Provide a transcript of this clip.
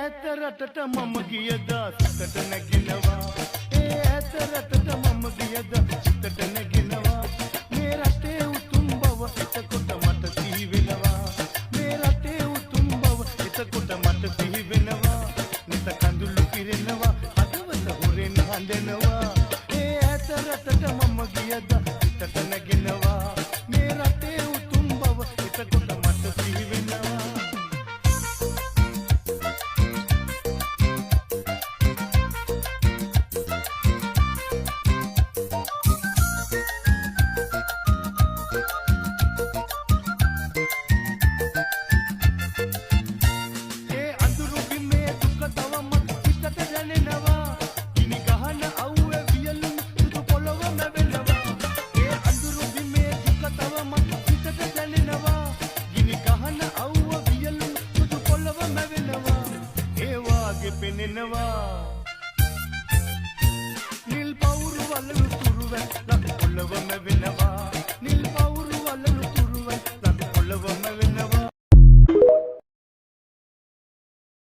ඇත රටට මම ගියදා සිතට නැගිනවා ඒ ඇත රටට මම ගියදා සිතට නැගිනවා මේ රටේ උතුම් බව එතකොට මට සිහි වෙනවා මේ රටේ උතුම් බව එතකොට මට සිහි වෙනවා නිත කඳුළු පිරෙනවා හදවත හොරෙන් හඬනවා ඒ ඇත රටට මම ගියදා සිතට නැගිනවා මේ රටේ උතුම් බව එතකොට මට සිහි වෙනවා නිල් පවුරු වල උතුරු වැස්සක් පොළවම වෙනවා